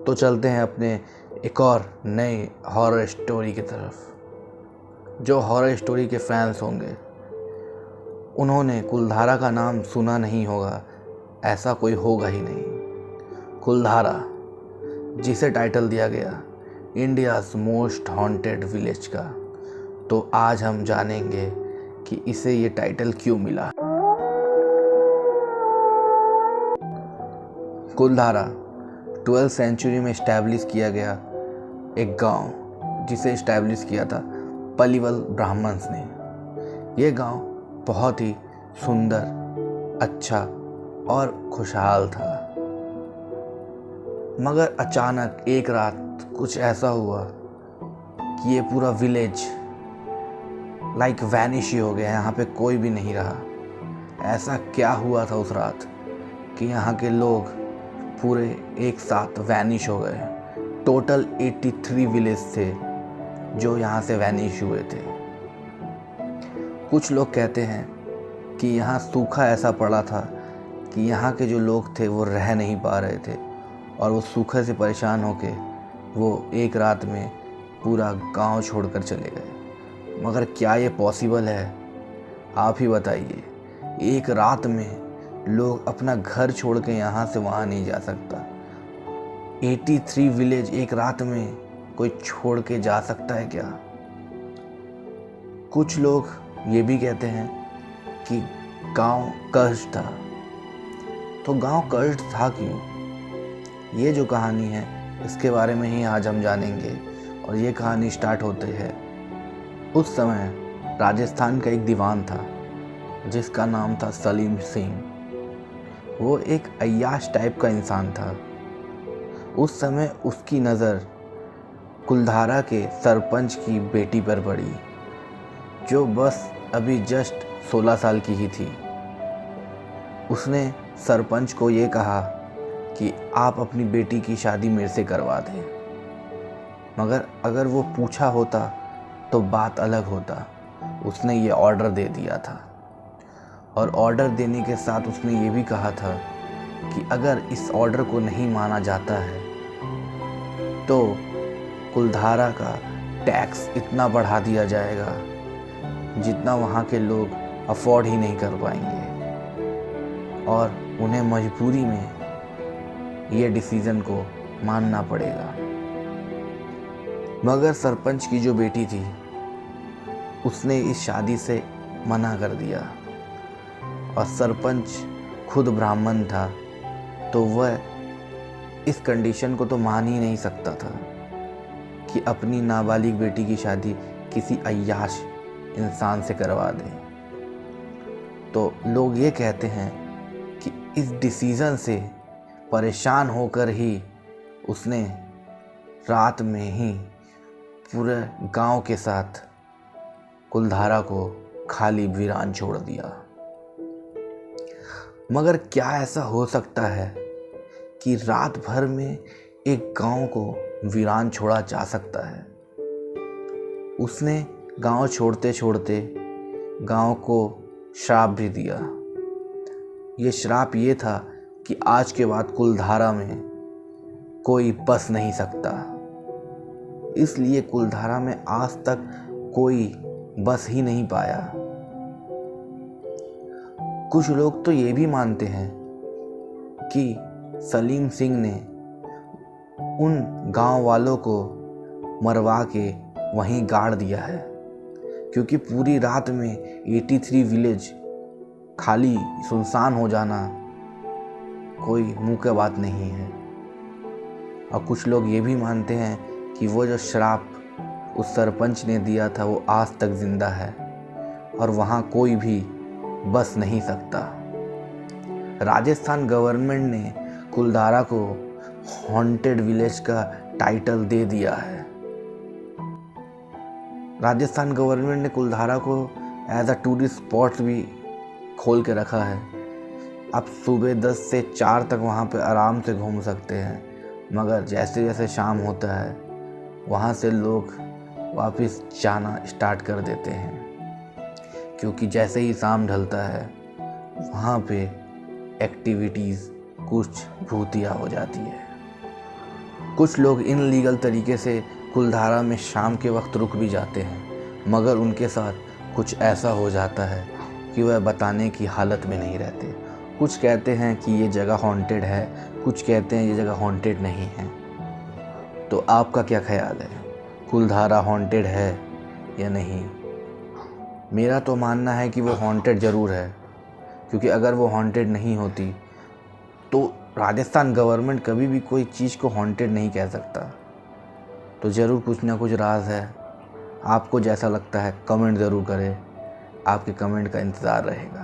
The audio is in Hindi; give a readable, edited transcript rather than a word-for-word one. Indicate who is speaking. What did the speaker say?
Speaker 1: तो चलते हैं अपने एक और नए हॉरर स्टोरी की तरफ। जो हॉरर स्टोरी के फैंस होंगे उन्होंने कुलधारा का नाम सुना नहीं होगा, ऐसा कोई होगा ही नहीं। कुलधारा, जिसे टाइटल दिया गया इंडियाज़ मोस्ट हॉन्टेड विलेज का, तो आज हम जानेंगे कि इसे ये टाइटल क्यों मिला। कुलधारा 12th सेंचुरी में इस्टेब्लिश किया गया एक गांव, जिसे इस्टेब्लिश किया था पलिवल ब्राह्मण्स ने। ये गांव बहुत ही सुंदर, अच्छा और खुशहाल था। मगर अचानक एक रात कुछ ऐसा हुआ कि ये पूरा विलेज लाइक वैनिश ही हो गया। यहाँ पे कोई भी नहीं रहा। ऐसा क्या हुआ था उस रात कि यहाँ के लोग पूरे एक साथ वैनिश हो गए। टोटल 83 विलेज थे जो यहाँ से वैनिश हुए थे। कुछ लोग कहते हैं कि यहाँ सूखा ऐसा पड़ा था कि यहाँ के जो लोग थे वो रह नहीं पा रहे थे और वो सूखे से परेशान होके वो एक रात में पूरा गांव छोड़कर चले गए। मगर क्या ये पॉसिबल है? आप ही बताइए। एक रात में लोग अपना घर छोड़ के यहाँ से वहाँ नहीं जा सकता। 83 विलेज एक रात में कोई छोड़ के जा सकता है क्या? कुछ लोग ये भी कहते हैं कि गांव कर्स्ड था। तो गांव कर्स्ड था क्यों? ये जो कहानी है इसके बारे में ही आज हम जानेंगे। और ये कहानी स्टार्ट होती है, उस समय राजस्थान का एक दीवान था जिसका नाम था सलीम सिंह। वो एक अय्याश टाइप का इंसान था। उस समय उसकी नज़र कुलधारा के सरपंच की बेटी पर पड़ी, जो बस अभी जस्ट 16 साल की ही थी। उसने सरपंच को ये कहा कि आप अपनी बेटी की शादी मेरे से करवा दें। मगर अगर वो पूछा होता तो बात अलग होता। उसने ये ऑर्डर दे दिया था और ऑर्डर देने के साथ उसने ये भी कहा था कि अगर इस ऑर्डर को नहीं माना जाता है तो कुलधारा का टैक्स इतना बढ़ा दिया जाएगा जितना वहाँ के लोग अफोर्ड ही नहीं कर पाएंगे और उन्हें मजबूरी में ये डिसीज़न को मानना पड़ेगा। मगर सरपंच की जो बेटी थी उसने इस शादी से मना कर दिया और सरपंच खुद ब्राह्मण था तो वह इस कंडीशन को तो मान ही नहीं सकता था कि अपनी नाबालिग बेटी की शादी किसी अय्याश इंसान से करवा दे। तो लोग ये कहते हैं कि इस डिसीज़न से परेशान होकर ही उसने रात में ही पूरे गांव के साथ कुलधारा को खाली वीरान छोड़ दिया। मगर क्या ऐसा हो सकता है कि रात भर में एक गांव को वीरान छोड़ा जा सकता है? उसने गांव छोड़ते छोड़ते गांव को श्राप भी दिया। ये श्राप ये था कि आज के बाद कुलधारा में कोई बस नहीं सकता। इसलिए कुलधारा में आज तक कोई बस ही नहीं पाया। कुछ लोग तो ये भी मानते हैं कि सलीम सिंह ने उन गांव वालों को मरवा के वहीं गाड़ दिया है, क्योंकि पूरी रात में 83 विलेज खाली सुनसान हो जाना कोई मुंह की बात नहीं है। और कुछ लोग ये भी मानते हैं कि वो जो श्राप उस सरपंच ने दिया था वो आज तक जिंदा है और वहाँ कोई भी बस नहीं सकता। राजस्थान गवर्नमेंट ने कुलधारा को हॉन्टेड विलेज का टाइटल दे दिया है। राजस्थान गवर्नमेंट ने कुलधारा को एज अ टूरिस्ट स्पॉट भी खोल के रखा है। आप सुबह 10 से 4 तक वहाँ पे आराम से घूम सकते हैं, मगर जैसे जैसे शाम होता है वहाँ से लोग वापस जाना स्टार्ट कर देते हैं, क्योंकि जैसे ही शाम ढलता है वहाँ पे एक्टिविटीज़ कुछ भूतिया हो जाती है। कुछ लोग इनलीगल तरीके से कुलधारा में शाम के वक्त रुक भी जाते हैं, मगर उनके साथ कुछ ऐसा हो जाता है कि वह बताने की हालत में नहीं रहते। कुछ कहते हैं कि ये जगह हॉन्टेड है, कुछ कहते हैं ये जगह हॉन्टेड नहीं है। तो आपका क्या ख्याल है, कुलधारा हॉन्टेड है या नहीं? मेरा तो मानना है कि वो हॉन्टेड ज़रूर है, क्योंकि अगर वो हॉन्टेड नहीं होती तो राजस्थान गवर्नमेंट कभी भी कोई चीज़ को हॉन्टेड नहीं कह सकता। तो ज़रूर कुछ ना कुछ राज है। आपको जैसा लगता है कमेंट ज़रूर करें, आपके कमेंट का इंतज़ार रहेगा।